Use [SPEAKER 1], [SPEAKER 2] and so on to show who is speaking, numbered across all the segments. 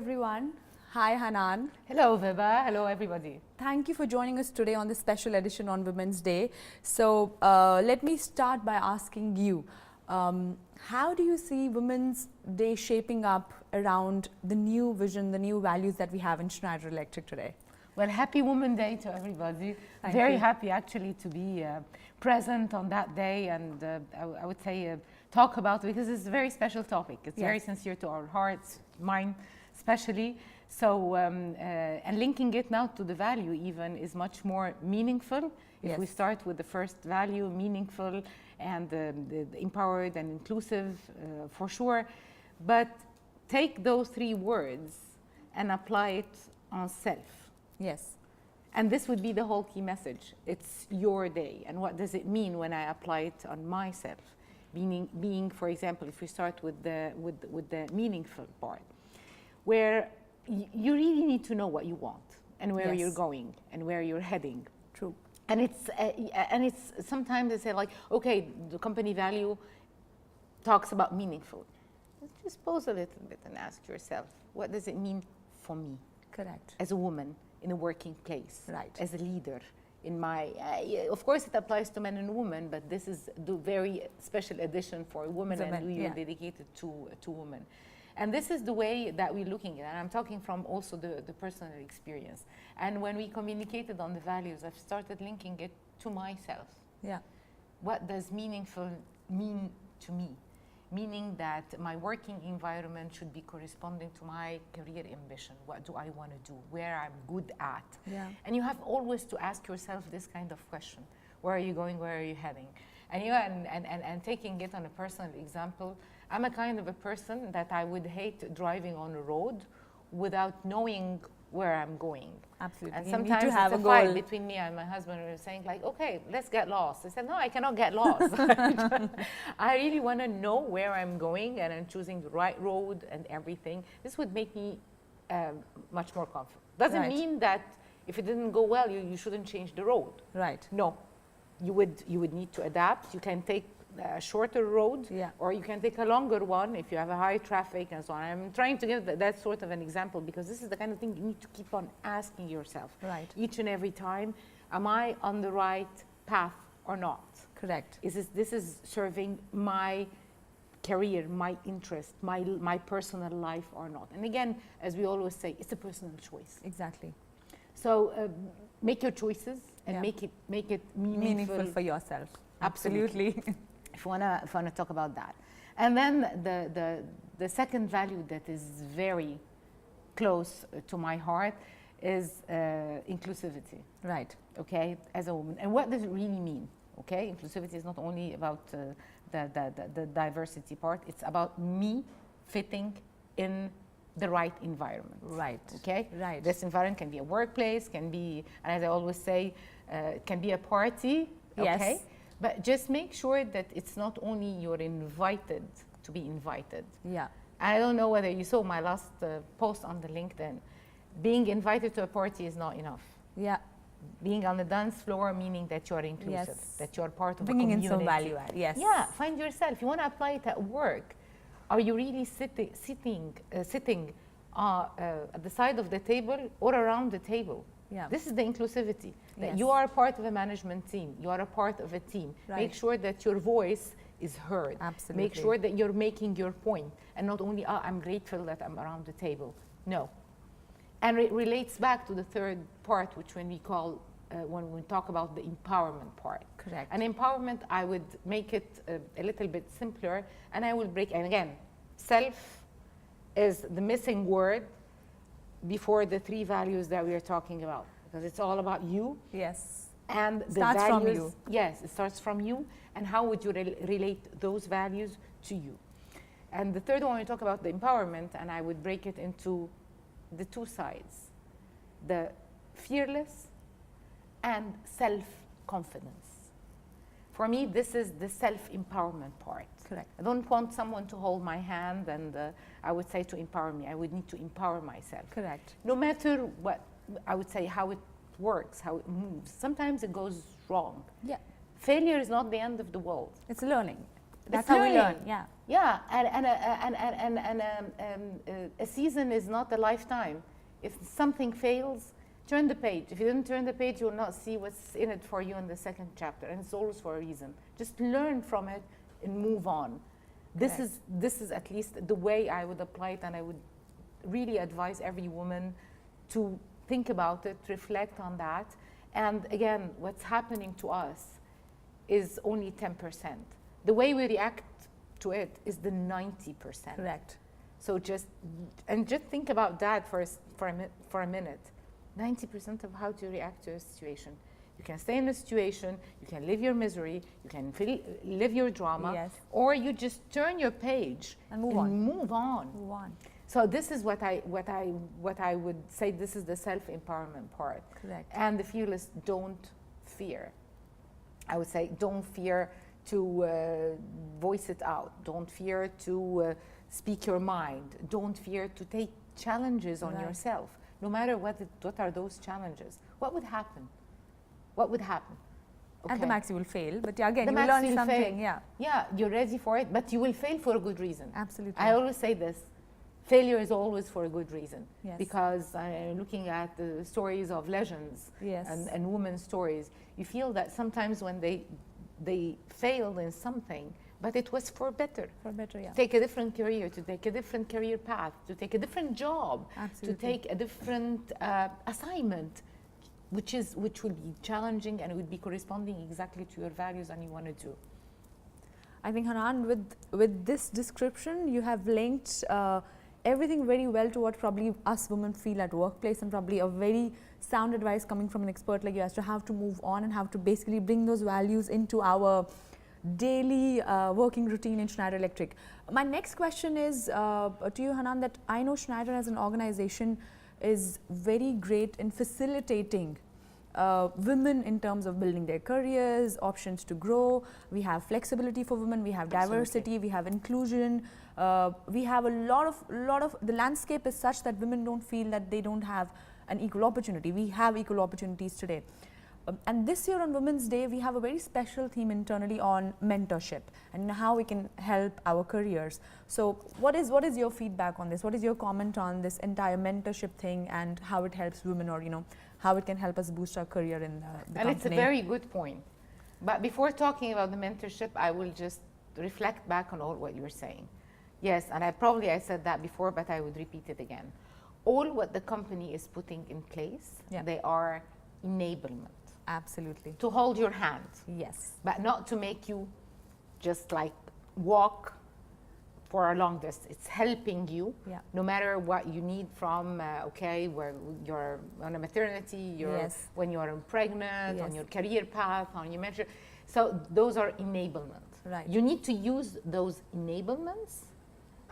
[SPEAKER 1] everyone. Hi, Hannan.
[SPEAKER 2] Hello, Viva. Hello, everybody.
[SPEAKER 1] Thank you for joining us today on this special edition on Women's Day. So, let me start by asking you, how do you see Women's Day shaping up around the new vision, the new values that we have in Schneider Electric today?
[SPEAKER 2] Well, happy Women's Day to everybody.
[SPEAKER 1] Thank
[SPEAKER 2] Very
[SPEAKER 1] you.
[SPEAKER 2] happy actually to be present on that day and I would say talk about it because it's a very special topic. It's very sincere to our hearts, mine especially. So, and linking it now to the value even is much more meaningful. If we start with the first value, meaningful and the empowered and inclusive for sure. But take those three words and apply it on self.
[SPEAKER 1] Yes.
[SPEAKER 2] And this would be the whole key message. It's your day. And what does it mean when I apply it on myself? Being, for example, if we start with the meaningful part, where you really need to know what you want and where you're going and where you're heading.
[SPEAKER 1] True.
[SPEAKER 2] And it's sometimes they say like, okay, the company value talks about meaningful. Just pause a little bit and ask yourself, what does it mean for me?
[SPEAKER 1] Correct.
[SPEAKER 2] As a woman in a working place,
[SPEAKER 1] right? As
[SPEAKER 2] a leader in my, of course it applies to men and women, but this is the very special edition for women and we are dedicated to women. And this is the way that we're looking at it. And I'm talking from also the personal experience. And when we communicated on the values, I've started linking it to myself.
[SPEAKER 1] Yeah.
[SPEAKER 2] What does meaningful mean to me? Meaning that my working environment should be corresponding to my career ambition. What do I want to do? Where I'm good at?
[SPEAKER 1] Yeah.
[SPEAKER 2] And you have always to ask yourself this kind of question. Where are you going? Where are you heading? And, and taking it on a personal example, I'm a kind of a person that I would hate driving on a road without knowing where I'm going.
[SPEAKER 1] Absolutely.
[SPEAKER 2] And sometimes it's a fight between me and my husband who are saying like, okay, let's get lost. I said, no, I cannot get lost. I really want to know where I'm going and I'm choosing the right road and everything. This would make me much more confident. Doesn't mean that if it didn't go well, you shouldn't change the road.
[SPEAKER 1] Right.
[SPEAKER 2] No, you would need to adapt. You can take a shorter road, or you can take a longer one if you have a high traffic and so on. I'm trying to give that sort of an example because this is the kind of thing you need to keep on asking yourself.
[SPEAKER 1] Right.
[SPEAKER 2] Each and every time, am I on the right path or not?
[SPEAKER 1] Correct.
[SPEAKER 2] This is serving my career, my interest, my personal life or not? And again, as we always say, it's a personal choice.
[SPEAKER 1] Exactly.
[SPEAKER 2] So make your choices and make it meaningful
[SPEAKER 1] for yourself.
[SPEAKER 2] Absolutely. If you wanna talk about that. And then the second value that is very close to my heart is inclusivity.
[SPEAKER 1] Right.
[SPEAKER 2] Okay, as a woman. And what does it really mean? Okay, inclusivity is not only about the diversity part, it's about me fitting in the right environment.
[SPEAKER 1] Right.
[SPEAKER 2] Okay?
[SPEAKER 1] Right.
[SPEAKER 2] This environment can be a workplace, can be, and as I always say, it can be a party. Okay?
[SPEAKER 1] Yes.
[SPEAKER 2] But just make sure that it's not only you're invited to be invited.
[SPEAKER 1] Yeah.
[SPEAKER 2] I don't know whether you saw my last post on the LinkedIn. Being invited to a party is not enough.
[SPEAKER 1] Yeah.
[SPEAKER 2] Being on the dance floor, meaning that you're inclusive, that you're part of a community.
[SPEAKER 1] Bringing in some value add, yes.
[SPEAKER 2] Yeah, find yourself. You want to apply it at work. Are you really sitting at the side of the table or around the table?
[SPEAKER 1] Yeah.
[SPEAKER 2] This is the inclusivity. That you are part of a management team. You are a part of a team.
[SPEAKER 1] Right.
[SPEAKER 2] Make sure that your voice is heard.
[SPEAKER 1] Absolutely.
[SPEAKER 2] Make sure that you're making your point. And not only, I'm grateful that I'm around the table. No. And it relates back to the third part, which when we talk about the empowerment part.
[SPEAKER 1] Correct.
[SPEAKER 2] And empowerment, I would make it a little bit simpler, and I will break, and again, self is the missing word before the three values that we are talking about, because it's all about you.
[SPEAKER 1] Yes.
[SPEAKER 2] And the
[SPEAKER 1] starts
[SPEAKER 2] values,
[SPEAKER 1] from you.
[SPEAKER 2] Yes, it starts from you, and how would you relate those values to you? And the third one, we talk about the empowerment, and I would break it into the two sides, the fearless and self-confidence. For me, this is the self-empowerment part.
[SPEAKER 1] Correct.
[SPEAKER 2] I don't want someone to hold my hand and I would say to empower me. I would need to empower myself.
[SPEAKER 1] Correct.
[SPEAKER 2] No matter what, I would say how it works, how it moves. Sometimes it goes wrong.
[SPEAKER 1] Yeah.
[SPEAKER 2] Failure is not the end of the world.
[SPEAKER 1] It's learning. That's
[SPEAKER 2] It's
[SPEAKER 1] how
[SPEAKER 2] learning.
[SPEAKER 1] we learn. Yeah.
[SPEAKER 2] Yeah, a season is not a lifetime. If something fails, turn the page. If you didn't turn the page, you will not see what's in it for you in the second chapter, and it's always for a reason. Just learn from it and move on. This is at least the way I would apply it, and I would really advise every woman to think about it, reflect on that. And again, what's happening to us is only 10%. The way we react to it is the 90%.
[SPEAKER 1] Correct.
[SPEAKER 2] So just think about that for a minute. 90% of how to react to a situation. You can stay in a situation, you can live your misery, you can live your drama,
[SPEAKER 1] yes,
[SPEAKER 2] or you just turn your page
[SPEAKER 1] and move on.
[SPEAKER 2] Move on.
[SPEAKER 1] Move on.
[SPEAKER 2] So this is what I would say. This is the self-empowerment part.
[SPEAKER 1] Correct.
[SPEAKER 2] And the fearless, don't fear. I would say don't fear to voice it out. Don't fear to speak your mind. Don't fear to take challenges on yourself. No matter what are those challenges. What would happen? What would happen?
[SPEAKER 1] Okay. At the max you will fail, but again,
[SPEAKER 2] you
[SPEAKER 1] will learn something.
[SPEAKER 2] Fail. Yeah, you're ready for it, but you will fail for a good reason.
[SPEAKER 1] Absolutely.
[SPEAKER 2] I always say this. Failure is always for a good reason.
[SPEAKER 1] Yes.
[SPEAKER 2] Because looking at the stories of legends,
[SPEAKER 1] yes,
[SPEAKER 2] and women's stories, you feel that sometimes when they failed in something, but it was for better.
[SPEAKER 1] For better, yeah.
[SPEAKER 2] To take a different career, to take a different career path, to take a different job,
[SPEAKER 1] absolutely,
[SPEAKER 2] to take a different assignment, which will be challenging and would be corresponding exactly to your values and you want to do.
[SPEAKER 1] I think, Hannan, with this description, you have linked everything very well to what probably us women feel at workplace, and probably a very sound advice coming from an expert like you as to how to move on and how to basically bring those values into our daily working routine in Schneider Electric. My next question is to you, Hannan, that I know Schneider as an organization is very great in facilitating women in terms of building their careers, options to grow. We have flexibility for women, we have diversity, absolutely, we have inclusion. We have a lot of the landscape is such that women don't feel that they don't have an equal opportunity. We have equal opportunities today. And this year on Women's Day, we have a very special theme internally on mentorship and how we can help our careers. So what is your feedback on this? What is your comment on this entire mentorship thing and how it helps women, or how it can help us boost our career in the company?
[SPEAKER 2] And it's a very good point. But before talking about the mentorship, I will just reflect back on all what you're saying. Yes, and I said that before, but I would repeat it again. All what the company is putting in place, they are enablement.
[SPEAKER 1] Absolutely.
[SPEAKER 2] To hold your hand.
[SPEAKER 1] Yes.
[SPEAKER 2] But not to make you just like walk for a long distance. It's helping you, no matter what you need from, where you're on a maternity, when you're pregnant, on your career path, on your mentor. So those are enablement.
[SPEAKER 1] Right.
[SPEAKER 2] You need to use those enablements,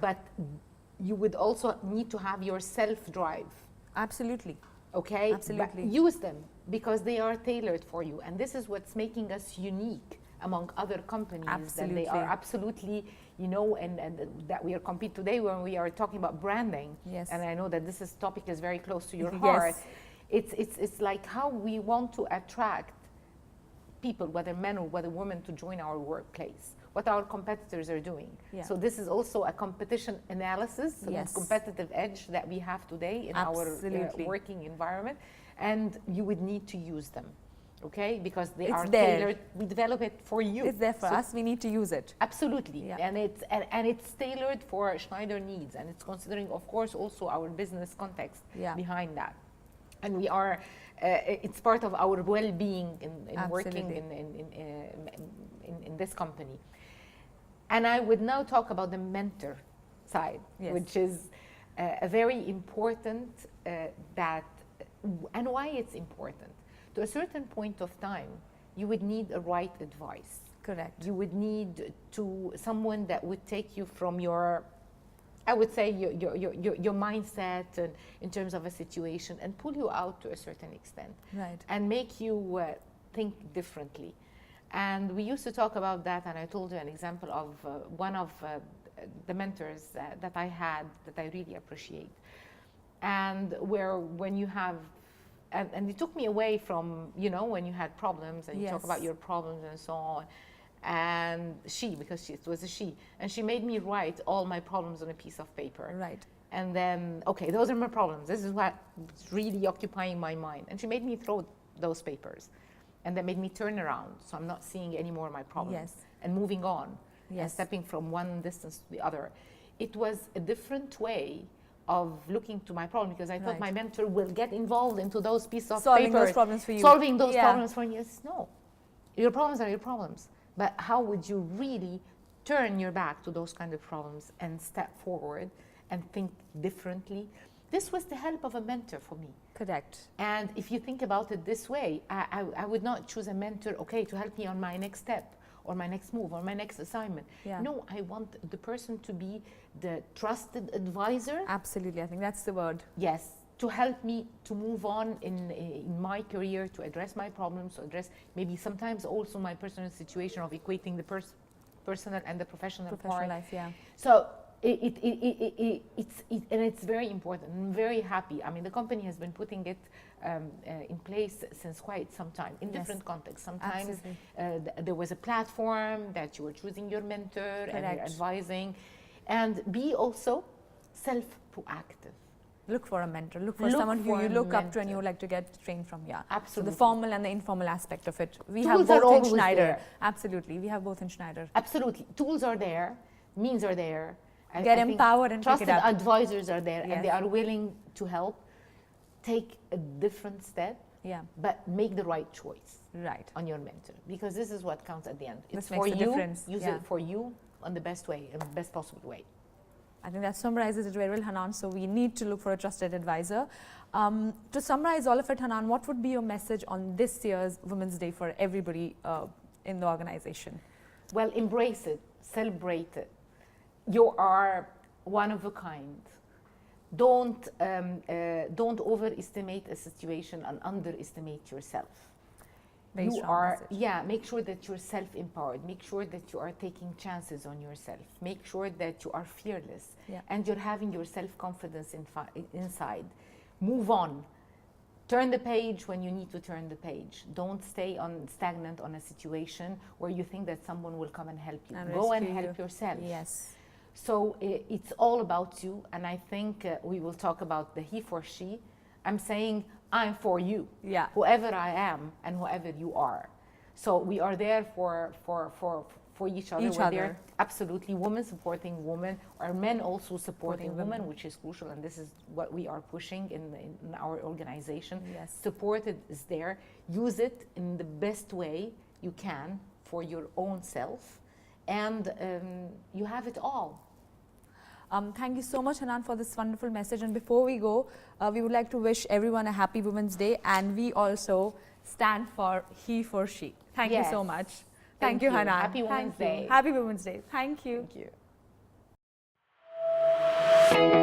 [SPEAKER 2] but you would also need to have your self-drive.
[SPEAKER 1] Absolutely.
[SPEAKER 2] Okay?
[SPEAKER 1] Absolutely.
[SPEAKER 2] But use them because they are tailored for you. And this is what's making us unique among other companies.
[SPEAKER 1] Absolutely.
[SPEAKER 2] That they are absolutely, and that we are competing today when we are talking about branding.
[SPEAKER 1] Yes.
[SPEAKER 2] And I know that this topic is very close to your heart.
[SPEAKER 1] Yes.
[SPEAKER 2] It's like how we want to attract people, whether men or whether women, to join our workplace. What our competitors are doing. Yeah. So this is also a competition analysis, a competitive edge that we have today in our working environment, and you would need to use them, okay? Because they are tailored. We develop it for you.
[SPEAKER 1] It's there for us. We need to use it.
[SPEAKER 2] Absolutely, and it's tailored for Schneider needs, and it's considering, of course, also our business context behind that. And we are. It's part of our well-being in working in this company. And I would now talk about the mentor side, which is a very important and why it's important. To a certain point of time, you would need a right advice.
[SPEAKER 1] Correct.
[SPEAKER 2] You would need someone that would take you from your, I would say, your mindset and in terms of a situation and pull you out to a certain extent.
[SPEAKER 1] Right.
[SPEAKER 2] And make you think differently. And we used to talk about that, and I told you an example of one of the mentors that I had that I really appreciate. And when you have, and it took me away from, when you had problems and you talk about your problems and so on. and it was a she, and she made me write all my problems on a piece of paper.
[SPEAKER 1] Right.
[SPEAKER 2] And then, okay, those are my problems. This is what's really occupying my mind. And she made me throw those papers. And that made me turn around, so I'm not seeing any more of my problems.
[SPEAKER 1] Yes.
[SPEAKER 2] And moving on,
[SPEAKER 1] Yes.
[SPEAKER 2] and stepping from one distance to the other. It was a different way of looking to my problem, because I thought
[SPEAKER 1] Right.
[SPEAKER 2] my mentor will get involved into those pieces of
[SPEAKER 1] Solving
[SPEAKER 2] papers.
[SPEAKER 1] those problems for you.
[SPEAKER 2] Solving those
[SPEAKER 1] Yeah.
[SPEAKER 2] problems for you. Yes, no. Your problems are your problems. But how would you really turn your back to those kind of problems and step forward and think differently? This was the help of a mentor for me.
[SPEAKER 1] Correct.
[SPEAKER 2] And if you think about it this way, I would not choose a mentor, okay, to help me on my next step or my next move or my next assignment.
[SPEAKER 1] Yeah.
[SPEAKER 2] No, I want the person to be the trusted advisor.
[SPEAKER 1] Absolutely. I think that's the word.
[SPEAKER 2] Yes, to help me to move on in my career, to address my problems, to address maybe sometimes also my personal situation of equating the personal and the professional part.
[SPEAKER 1] Life, yeah.
[SPEAKER 2] So it's very important. I'm very happy. I mean, the company has been putting it in place since quite some time in different contexts. Sometimes there was a platform that you were choosing your mentor and you're advising, and be also self-proactive.
[SPEAKER 1] Look for a mentor. Look for someone who you look up to and you would like to get trained from. Yeah,
[SPEAKER 2] absolutely.
[SPEAKER 1] So the formal and the informal aspect of it. We
[SPEAKER 2] Tools
[SPEAKER 1] have
[SPEAKER 2] are
[SPEAKER 1] both in
[SPEAKER 2] always
[SPEAKER 1] Schneider.
[SPEAKER 2] there.
[SPEAKER 1] Absolutely, we have both in Schneider.
[SPEAKER 2] Absolutely, tools are there, means are there.
[SPEAKER 1] Get empowered and
[SPEAKER 2] trusted
[SPEAKER 1] pick it up.
[SPEAKER 2] advisors are there,
[SPEAKER 1] Yes.
[SPEAKER 2] and they are willing to help. Take a different step,
[SPEAKER 1] Yeah,
[SPEAKER 2] but make the right choice
[SPEAKER 1] right.
[SPEAKER 2] on your mentor, because this is what counts at the end. It's
[SPEAKER 1] This
[SPEAKER 2] for
[SPEAKER 1] makes the
[SPEAKER 2] you.
[SPEAKER 1] difference.
[SPEAKER 2] Use
[SPEAKER 1] Yeah.
[SPEAKER 2] it for you in the best way, in the best possible way.
[SPEAKER 1] I think that summarizes it very well, Hannan. So we need to look for a trusted advisor. To summarize all of it, Hannan, what would be your message on this year's Women's Day for everybody in the organization?
[SPEAKER 2] Well, embrace it, celebrate it. You are one of a kind. Don't overestimate a situation and underestimate yourself.
[SPEAKER 1] Very
[SPEAKER 2] You
[SPEAKER 1] strong
[SPEAKER 2] are,
[SPEAKER 1] message.
[SPEAKER 2] yeah, make sure that you're self-empowered. Make sure that you are taking chances on yourself. Make sure that you are fearless,
[SPEAKER 1] Yeah.
[SPEAKER 2] and you're having your self-confidence inside. Move on. Turn the page when you need to turn the page. Don't stay stagnant on a situation where you think that someone will come and help you.
[SPEAKER 1] And
[SPEAKER 2] Go and
[SPEAKER 1] rescue
[SPEAKER 2] help
[SPEAKER 1] you.
[SPEAKER 2] yourself.
[SPEAKER 1] Yes.
[SPEAKER 2] So it's all about you, and I think we will talk about the he for she. I'm saying I'm for you,
[SPEAKER 1] Yeah.
[SPEAKER 2] whoever I am and whoever you are. So we are there for each other. We're there, absolutely, women supporting women, or men also supporting women, which is crucial, and this is what we are pushing in our organization.
[SPEAKER 1] Yes.
[SPEAKER 2] Support is there. Use it in the best way you can for your own self, and you have it all.
[SPEAKER 1] Thank you so much, Hannan, for this wonderful message. And before we go, we would like to wish everyone a happy Women's Day, and we also stand for he for she. Thank you so much. Thank you, Hannan.
[SPEAKER 2] Happy Women's Day.
[SPEAKER 1] Happy Women's Day. Thank you.
[SPEAKER 2] Thank you.